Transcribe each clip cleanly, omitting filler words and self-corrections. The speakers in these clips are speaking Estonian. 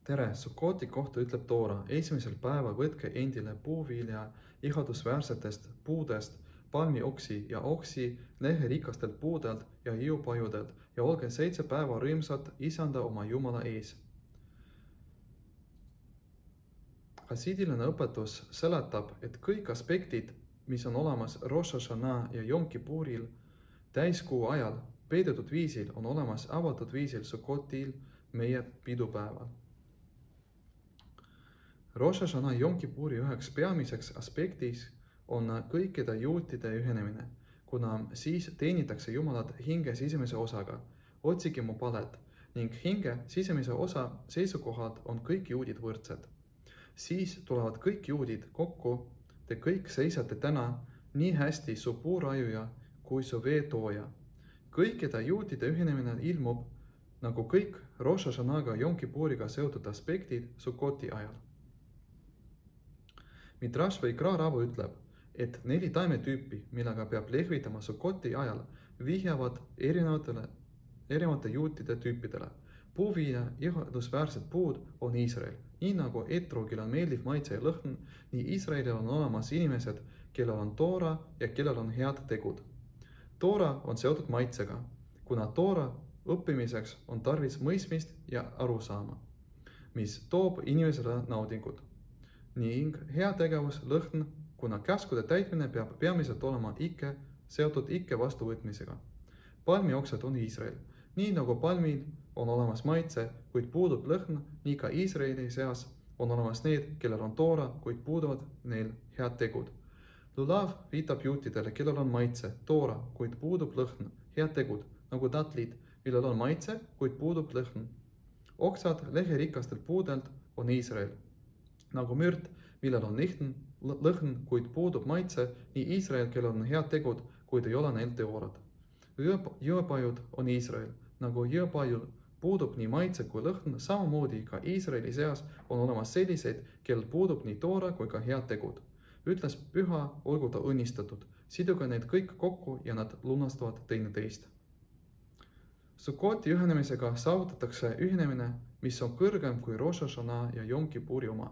Tere, Sukkoti kohta ütleb Toora, esimesel päeval võtke endile puuvilja ihaldusväärsetest puudest, palmioksi ja oksi, leherikastelt puudelt ja hiiupajudelt ja olge 7 päeva rõõmsad Isanda oma Jumala ees. Hasidiline õpetus seletab, et kõik aspektid, mis on olemas Rosh Hashanah ja Yom Kippuril täiskuu ajal peidetud viisil, on olemas avatud viisil Sukkotil meie pidupäeval. Rosh Hashanah Yom Kippuri üheks peamiseks aspektis on kõikide juutide ühenemine, kuna siis teenitakse Jumalat hinge sisemise osaga, otsige mu palet, ning hinge sisemise osa seisukohad on kõik juudid võrdsed. Siis tulevad kõik juudid kokku, te kõik seisate täna nii hästi su puuraiuja kui su veetooja. Kõikide juutide ühenemine ilmub nagu kõik Rosh Hashanah'ga Yom Kippuriga seotud aspektid Sukkoti ajal. Midrash Vaikra Raavu ütleb, et 4 taimetüüpi, millega peab lehvitama Sukkoti ajal, vihjavad erinevate juutide tüüpidele. Puuvilja ihaldusväärsed puud on Iisrael. Nii nagu etrogil on meeldiv maitse ja lõhn, nii Iisraelil on olemas inimesed, kellel on Toora ja kellel on head tegud. Toora on seotud maitsega, kuna Toora õppimiseks on tarvis mõistmist ja arusaama, mis toob inimesele naudingut. Ning heategevus lõhn, kuna käskude täitmine peab peamiselt olema seotud vastuvõtmisega. Palmioksed on Iisrael. Nii nagu palmil on olemas maitse, kuid puudub lõhn, nii ka Iisraeli seas on olemas need, kellel on Toora, kuid puuduvad neil head tegud. Lulav viitab juutidele, kellel on maitse, Toora, kuid puudub lõhn, head tegud, nagu tatlid, millel on maitse, kuid puudub lõhn. Oksad leherikastelt puudelt on Iisrael. Nagu mürt, millel on lõhn, kuid puudub maitse, nii Iisrael, kellel on head tegud, kuid ei ole neil teoorad. Jõepajud on Iisrael. Nagu jõepajul puudub nii maitse kui lõhn, samamoodi ka Iisraeli seas on olemas selliseid, kellel puudub nii toora kui ka head tegud. Ütles püha, olgu ta õnnistatud, siduge need kõik kokku ja nad lunastavad teineteist. Sukkoti ühenemisega saavutatakse ühenemine, mis on kõrgem kui Rosh Hashanah ja Yom Kippuri oma.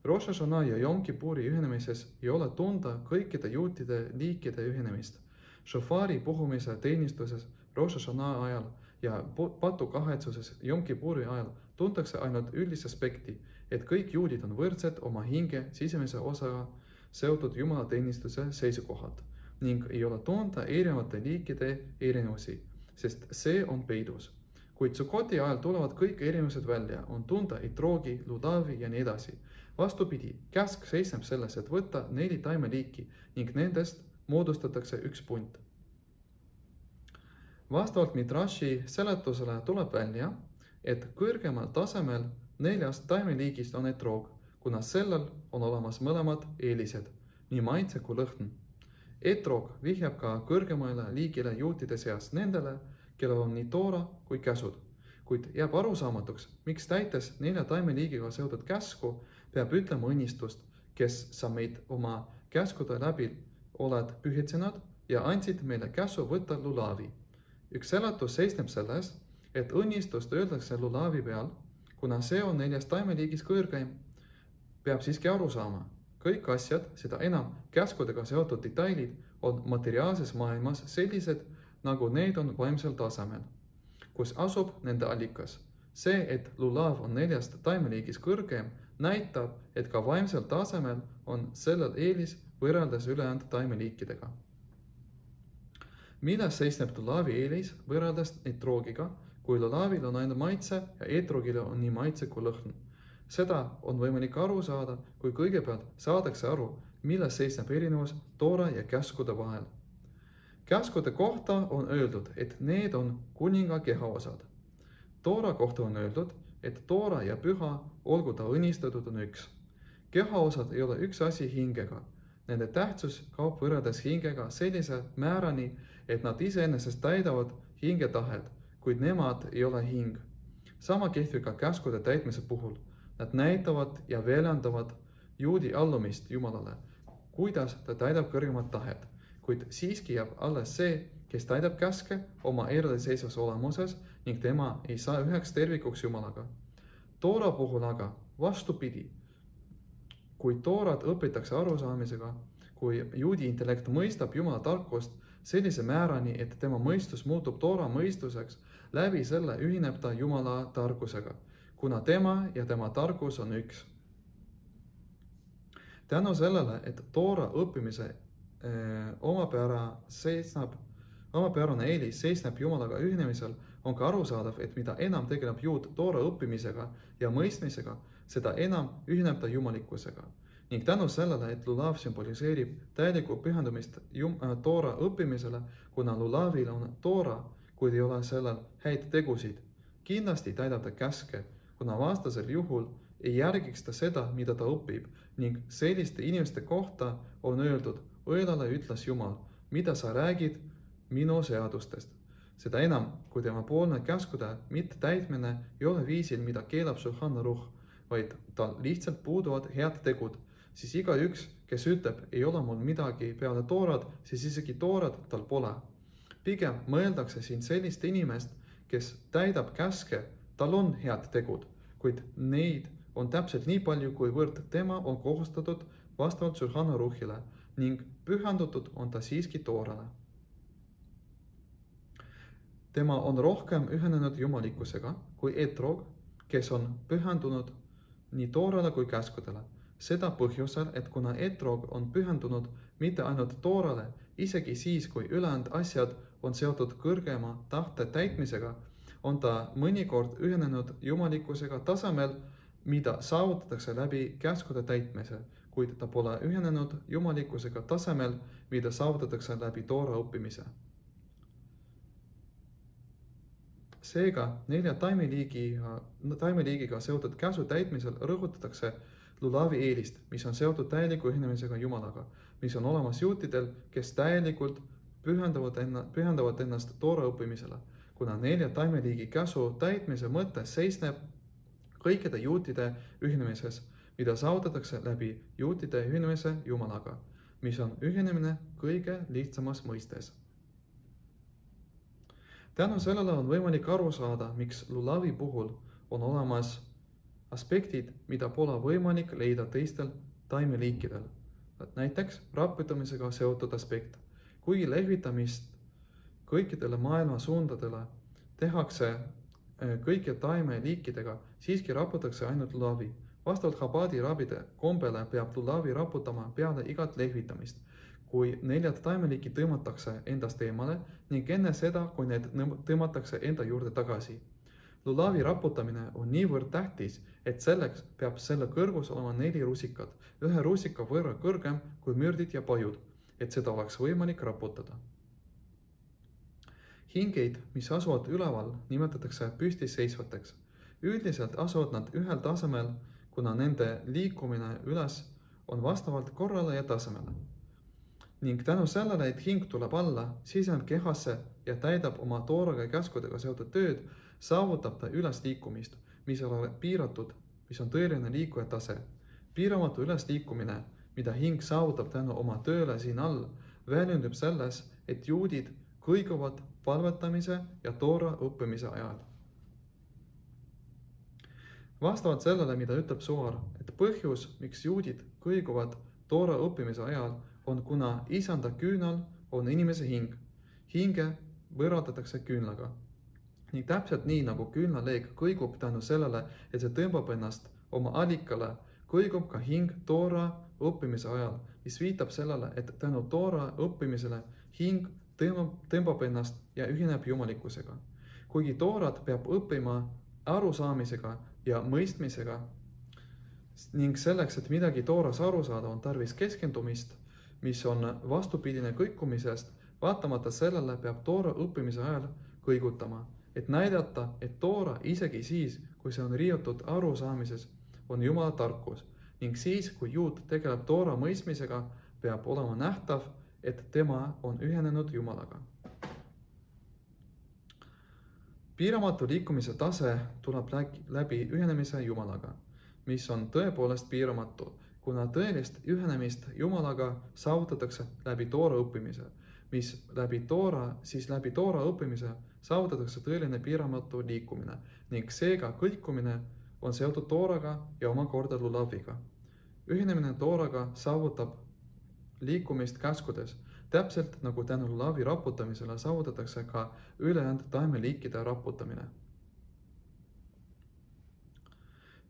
Rosh Hashanah ja Yom Kippuri ühenemises ei ole tunda kõikide juutide liikide ühenemist. Šofari puhumise teenistuses Rosh Hashanah ajal ja patukahetsuses Yom Kippuri ajal tuntakse ainult üldist aspekti, et kõik juudid on võrdsed oma hinge sisemise osaga seotud jumalateenistuse seisukohalt ning ei ole tunda erinevate liikide erinevusi, sest see on peidus. Kuid Sukkoti ajal tulevad kõik erinevused välja, on tunda etrogi, ludavi ja nii edasi. Vastupidi, käsk seisneb selles, et võtta 4 taimeliiki ning nendest moodustatakse üks punt. Vastavalt Midrashi seletusele tuleb välja, et kõrgemal tasemel 4 taimeliigist on etrog, kuna sellel on olemas mõlemad eelised, nii maitse kui lõhn. Etrog vihjab ka kõrgemale liigile juutide seas nendele, kellel on nii toora kui käsud, kuid jääb arusaamatuks, miks täites 4 taimeliigiga seotud käsku peab ütlema õnnistust, kes sa meid oma käskude läbi oled pühitsenud ja andsid meile käsu võtta lulavi. Üks seletus seisneb selles, et õnnistust öeldakse lulavi peal, kuna see on 4 taimeliigis kõrgeim, peab siiski aru saama. Kõik asjad, seda enam käskudega seotud detailid, on materiaalses maailmas sellised, nagu need on vaimsel tasemel, kus asub nende allikas. See, et lulav on 4 taimeliigis kõrgem, näitab, et ka vaimsel tasemel on sellel eelis võrreldes ülejäänud taimeliikidega. Milles seisneb lulavi eelis võrreldes etrogiga, kui lulavil on ainult maitse ja etrogil on nii maitse kui lõhn? Seda on võimalik aru saada, kui kõigepealt saadakse aru, milles seisneb erinevus toora ja käskude vahel. Käskude kohta on öeldud, et need on kuninga kehaosad. Toora kohta on öeldud, et toora ja püha, olgu ta õnnistatud, on üks. Kehaosad ei ole üks asi hingega. Nende tähtsus kaob võrreldes hingega sellise määrani, et nad iseenesest täidavad hinge tahet, kuid nemad ei ole hing. Sama kehtib ka käskude täitmise puhul. Nad näitavad ja väljendavad juudi allumist Jumalale, kuidas ta täidab kõrgemat tahet, kuid siiski jääb alles see, kes täidab käske oma eraldiseisvas olemuses ning tema ei saa üheks tervikuks Jumalaga. Toora puhul aga vastupidi. Kui toorat õpitakse arusaamisega, kui juudi intellekt mõistab Jumala tarkust sellise määrani, et tema mõistus muutub toora mõistuseks, läbi selle ühineb ta Jumala tarkusega, kuna tema ja tema tarkus on üks. Tänu sellele, et toora õppimise omapärane eelis seisneb Jumalaga ühinemisel, on ka arusaadav, et mida enam tegeleb juud toora õppimisega ja mõistmisega, seda enam ühineb ta jumalikkusega. Ning tänu sellele, et lulav sümboliseerib täielikku pühendumist toora õppimisele, kuna lulavil on toora, kuid ei ole sellel häid tegusid. Kindlasti täidab ta käske, kuna vastasel juhul ei järgiks ta seda, mida ta õpib, ning selliste inimeste kohta on öeldud, õelale ütles Jumal, mida sa räägid minu seadustest. Seda enam, kui tema poolne käskude mitte täitmine ei ole viisil, mida keelab Shulchan Aruch, vaid tal lihtsalt puuduvad head tegud, siis igaüks, kes ütleb, ei ole mul midagi peale toorad, siis isegi toorad tal pole. Pigem mõeldakse siin sellist inimest, kes täidab käske, tal on head tegud, kuid neid on täpselt nii palju, kuivõrd tema on kohustatud vastavalt Shulchan Aruchile ning pühendatud on ta siiski toorale. Tema on rohkem ühenenud jumalikkusega kui etrog, kes on pühendunud nii toorale kui käskudele. Seda põhjusel, et kuna etrog on pühendunud mitte ainult toorale, isegi siis, kui ülejäänud asjad on seotud kõrgema tahte täitmisega, on ta mõnikord ühenenud jumalikkusega tasemel, mida saavutatakse läbi käskude täitmise, kuid ta pole ühenenud jumalikkusega tasemel, mida saavutatakse läbi toora õppimise. Seega 4 taimeliigiga seotud käsu täitmisel rõhutatakse lulavi eelist, mis on seotud täieliku ühinemisega Jumalaga, mis on olemas juutidel, kes täielikult pühendavad ennast toora õppimisele, kuna 4 taimeliigi käsu täitmise mõte seisneb kõikide juutide ühinemises, mida saavutatakse läbi juutide ühinemise Jumalaga, mis on ühinemine kõige lihtsamas mõistes. Tänu sellele on võimalik aru saada, miks lulavi puhul on olemas aspektid, mida pole võimalik leida teistel taimeliikidel. Näiteks raputamisega seotud aspekt. Kuigi lehvitamist kõikidele maailma suundadele tehakse kõiki taimeliikidega, siiski raputatakse ainult lulavi. Vastavalt Chabadi rabide kombele peab lulavi raputama peale igat lehvitamist, kui 4 taimeliiki tõmmatakse endast eemale ning enne seda, kui need tõmmatakse enda juurde tagasi. Lulavi raputamine on niivõrd tähtis, et selleks peab selle kõrgus olema 4 rusikat, 1 rusika võrra kõrgem kui mürdid ja pajud, et seda oleks võimalik raputada. Hingeid, mis asuvad üleval, nimetatakse püstis seisvateks. Üldiselt asuvad nad ühel tasemel, kuna nende liikumine üles on vastavalt korrale ja tasemele. Ning tänu sellele, et hing tuleb alla, siseneb kehasse ja täidab oma tooraga käskudega seotud tööd, saavutab ta ülesliikumist, mis on piiratud, mis on tõeline liikuja tase. Piiramatu ülesliikumine, mida hing saavutab tänu oma tööle siin all, väljendub selles, et juudid kõiguvad palvetamise ja toora õppimise ajal. Vastavalt sellele, mida ütleb Zohar, et põhjus, miks juudid kõiguvad toora õppimise ajal, on kuna isanda küünal on inimese hing. Hinge võrratatakse küünlaga. Ning täpselt nii, nagu küünlaleeg kõigub tänu sellele, et see tõmbab ennast oma allikale, kõigub ka hing toora õppimise ajal, mis viitab sellele, et tänu toora õppimisele hing tõmbab ennast ja ühineb jumalikkusega. Kuigi toorat peab õppima arusaamisega ja mõistmisega ning selleks, et midagi tooras aru saada, on tarvis keskendumist, mis on vastupidine kõikumisest, vaatamata sellele peab toora õppimise ajal kõigutama, et näidata, et toora isegi siis, kui see on riiutud arusaamises, on Jumala tarkus ning siis, kui juut tegeleb toora mõistmisega, peab olema nähtav, et tema on ühenenud Jumalaga. Piiramatu liikumise tase tuleb läbi ühenemise Jumalaga, mis on tõepoolest piiramatu, kuna tõelist ühenemist Jumalaga saavutatakse läbi toora õppimise, mis läbi toora õppimise saavutatakse tõeline piiramatu liikumine ning seega kõikumine on seotud tooraga ja omakorda lulaviga. Ühinemine tooraga saavutab liikumist käskudes, täpselt nagu tänu lulavi raputamisele saavutatakse ka ülejäänud taimeliikide raputamine.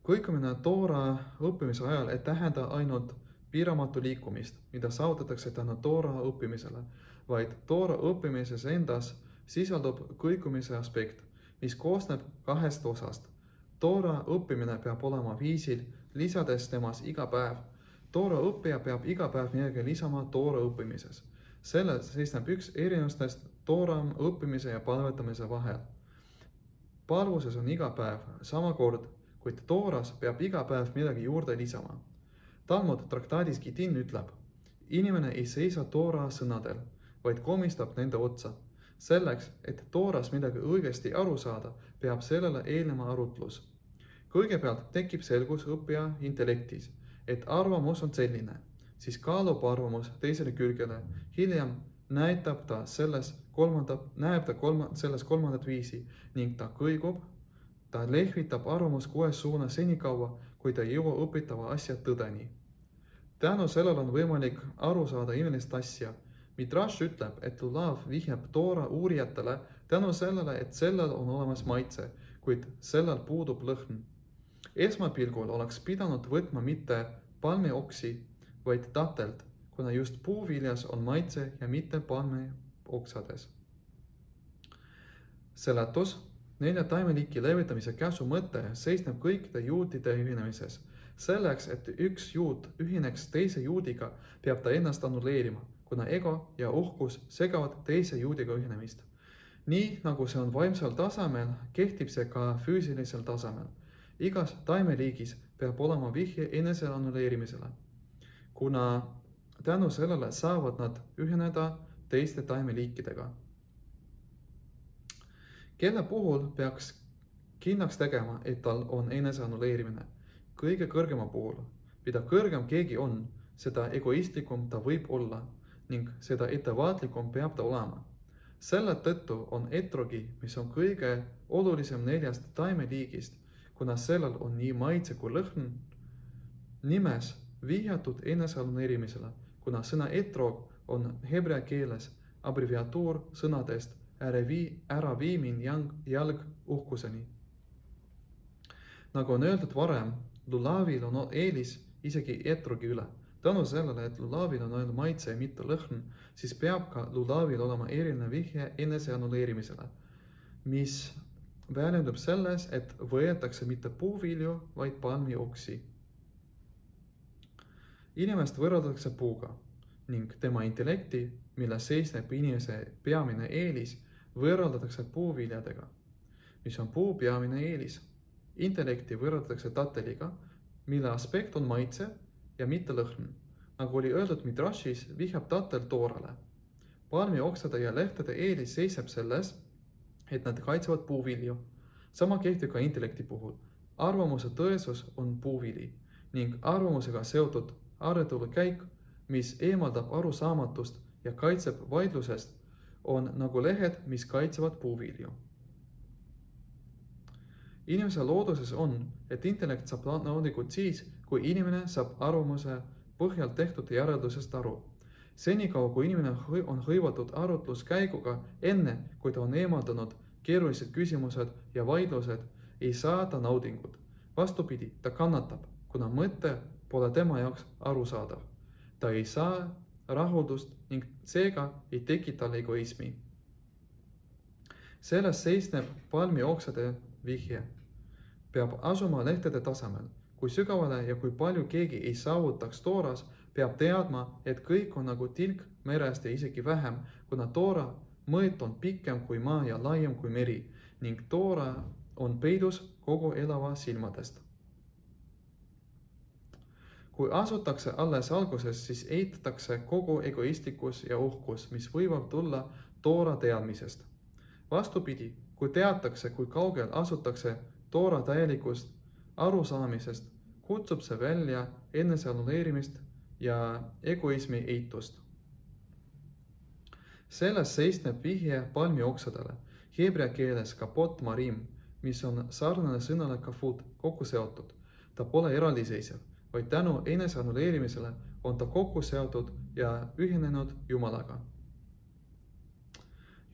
Kõikumine toora õppimise ajal ei tähenda ainult piiramatu liikumist, mida saavutatakse tänu toora õppimisele, vaid toora õppimises endas sisaldub kõikumise aspekt, mis koosneb 2 osast. Toora õppimine peab olema viisil, lisades temas iga päev. Toora õppija peab iga päev midagi lisama toora õppimises. Selles seisneb üks erinevustest toora õppimise ja palvetamise vahel. Palvuses on iga päev sama kord, kuid tooras peab iga päev midagi juurde lisama. Talmud traktaadis Gidin ütleb, inimene ei seisa toora sõnadel, vaid komistab nende otsa. Selleks, et tooras midagi õigesti aru saada, peab sellele eelnema arutlus. Kõigepealt tekib selgus õppija intellektis, et arvamus on selline, siis kaalub arvamus teisele külgele, hiljem näeb ta selles kolmandat viisi ning ta kõigub, ta lehvitab arvamus 6 suunas senikaua, kui ta ei jõua õpitava asja tõdeni. Tänu sellel on võimalik aru saada imelist asja. Midrash ütleb, et lulav vihjab toora uurijatele tänu sellele, et sellel on olemas maitse, kuid sellel puudub lõhn. Esmapilgul oleks pidanud võtma mitte palmioksi, vaid tatelt, kuna just puuviljas on maitse ja mitte palmioksades. Seletus. 4 taimeliiki levitamise käsu mõte seisneb kõikide juutide ühinemises. Selleks, et üks juut ühineks teise juudiga, peab ta ennast annuleerima, kuna ego ja uhkus segavad teise juudiga ühinemist. Nii nagu see on vaimsel tasemel, kehtib see ka füüsilisel tasemel. Igas taimeliigis peab olema vihje enese annuleerimisele, kuna tänu sellele saavad nad ühineda teiste taimeliikidega. Kelle puhul peaks kindlaks tegema, et tal on enese annuleerimine? Kõige kõrgema puhul, mida kõrgem keegi on, seda egoistlikum ta võib olla ning seda ettevaatlikum peab ta olema. Selle tõttu on etrogi, mis on kõige olulisem 4 taimeliigist, kuna sellel on nii maitse kui lõhn, nimes vihjatud eneseannuleerimisele, kuna sõna etrog on hebrea keeles abreviatuur sõnadest äraviimin jalg uhkuseni. Nagu on öeldud varem, lulavil on eelis isegi etrogi üle. Tänu sellele, et lulavil on ainult maitse ja mitte lõhn, siis peab ka lulavil olema eriline vihje enese annuleerimisele, mis väljendub selles, et võetakse mitte puuvilju, vaid palmioksi. Inimest võrreldatakse puuga ning tema intellekti, milles seisneb inimese peamine eelis, võrreldatakse puuviljadega, mis on puu peamine eelis. Intellekti võrreldatakse tateliga, mille aspekt on maitse ja mitte lõhn. Nagu oli öeldud Midrashis, vihjab tatel toorale. Palmioksade ja lehtede eelis seisneb selles, et nad kaitsevad puuvilju. Sama kehtib ka intellekti puhul. Arvamuse tõesus on puuvili ning arvamusega seotud aretulu käik, mis eemaldab arusaamatust ja kaitseb vaidlusest, on nagu lehed, mis kaitsevad puuvilju. Inimese looduses on, et intellekt saab naudingut siis, kui inimene saab arvamuse põhjal tehtud järeldusest aru. Senikaua, kui inimene on hõivatud arutluskäiguga enne, kui ta on eemaldanud keerulised küsimused ja vaidlused, ei saa ta naudingut. Vastupidi, ta kannatab, kuna mõte pole tema jaoks arusaadav. Ta ei saa rahuldust ning seega ei teki tal egoismi. Selles seisneb palmioksade vihje. Peab asuma lehtede tasemel. Kui sügavale ja kui palju keegi ei saavutaks tooras, peab teadma, et kõik on nagu tilk merest ja isegi vähem, kuna toora mõõt on pikem kui maa ja laiem kui meri ning toora on peidus kogu elava silmadest. Kui asutakse alles alguses, siis eitatakse kogu egoistlikkus ja uhkus, mis võivad tulla toora teadmisest. Vastupidi, kui teatakse, kui kaugel asutakse toora täielikust arusaamisest, kutsub see välja eneseannuleerimist ja egoismi eitust. Selles seisneb vihje palmioksadele, hebrea keeles kapot marim, mis on sarnane sõnale kafut, kokku seotud. Ta pole eraldiseisev, vaid tänu enese annuleerimisele on ta kokku seotud ja ühinenud Jumalaga.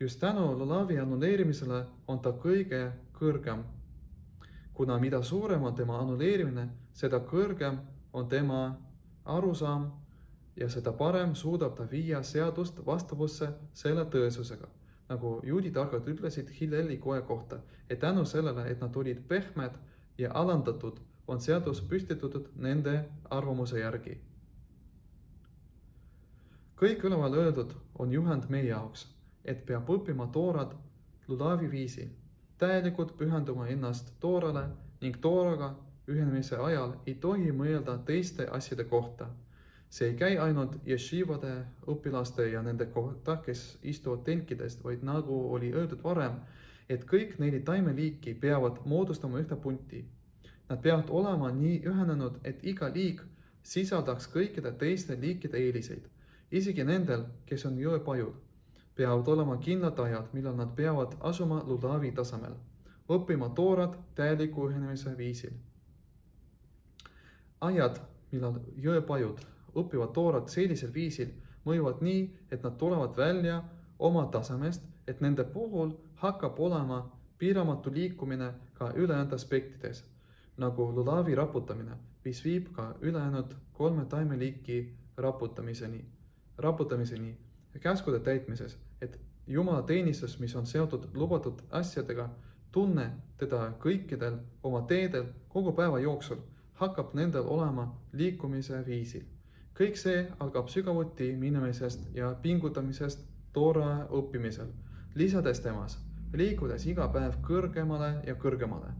Just tänu lulavi annuleerimisele on ta kõige kõrgem. Kuna mida suurem on tema annuleerimine, seda kõrgem on tema arusaam ja seda parem suudab ta viia seadust vastavusse selle tõesusega. Nagu juudi targad ütlesid Hilleli koe kohta, et tänu sellele, et nad olid pehmed ja alandatud, on seadus püstitatud nende arvamuse järgi. Kõik üleval öeldud on juhend meie jaoks, et peab õppima toorat lulavi viisil, täielikult pühenduma ennast toorale ning tooraga ühenemise ajal ei tohi mõelda teiste asjade kohta. See ei käi ainult jeshivade õpilaste ja nende kohta, kes istuvad tenkidest, vaid nagu oli öeldud varem, et kõik 4 taimeliiki peavad moodustama ühte punti. Nad peavad olema nii ühenenud, et iga liik sisaldaks kõikide teiste liikide eeliseid. Isegi nendel, kes on jõepajud, peavad olema kindlad ajad, millal nad peavad asuma lulavi tasemel, õppima toorat täieliku ühenemise viisil. Ajad, millal jõepajud õpivad toorat sellisel viisil, mõjuvad nii, et nad tulevad välja oma tasemest, et nende puhul hakkab olema piiramatu liikumine ka ülejäänud aspektides, nagu lulavi raputamine, mis viib ka ülejäänud 3 taimeliiki raputamiseni ja käskude täitmises, et Jumala teenistus, mis on seotud lubatud asjadega, tunne teda kõikidel oma teedel kogu päeva jooksul, hakkab nendel olema liikumise viisil. Kõik see algab sügavuti minemisest ja pingutamisest toora õppimisel, lisades temas, liikudes iga päev kõrgemale ja kõrgemale.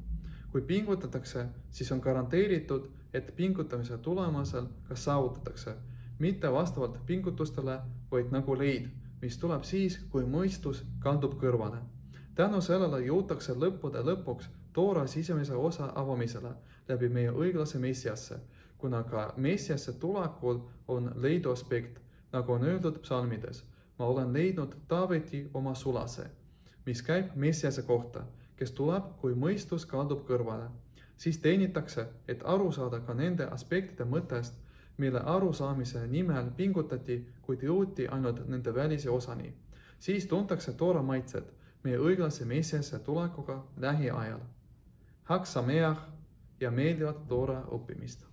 Kui pingutatakse, siis on garanteeritud, et pingutamise tulemusel ka saavutatakse, mitte vastavalt pingutustele, vaid nagu leid, mis tuleb siis, kui mõistus kaldub kõrvale. Tänu sellele jõutakse lõppude lõpuks toora sisemise osa avamisele läbi meie õiglase Messiasse, kuna ka Messiasse tulekul on leidu aspekt, nagu on öeldud psalmides. Ma olen leidnud Taaveti oma sulase, mis käib Messiase kohta, kes tuleb, kui mõistus kaldub kõrvale. Siis teenitakse, et aru saada ka nende aspektide mõttest, mille arusaamise nimel pingutati, kuid jõuti ainult nende välise osani. Siis tuntakse toora maitset meie õiglase Messiasse tulekuga lähiajal. Hak sameach ja meeldivat toora õppimist.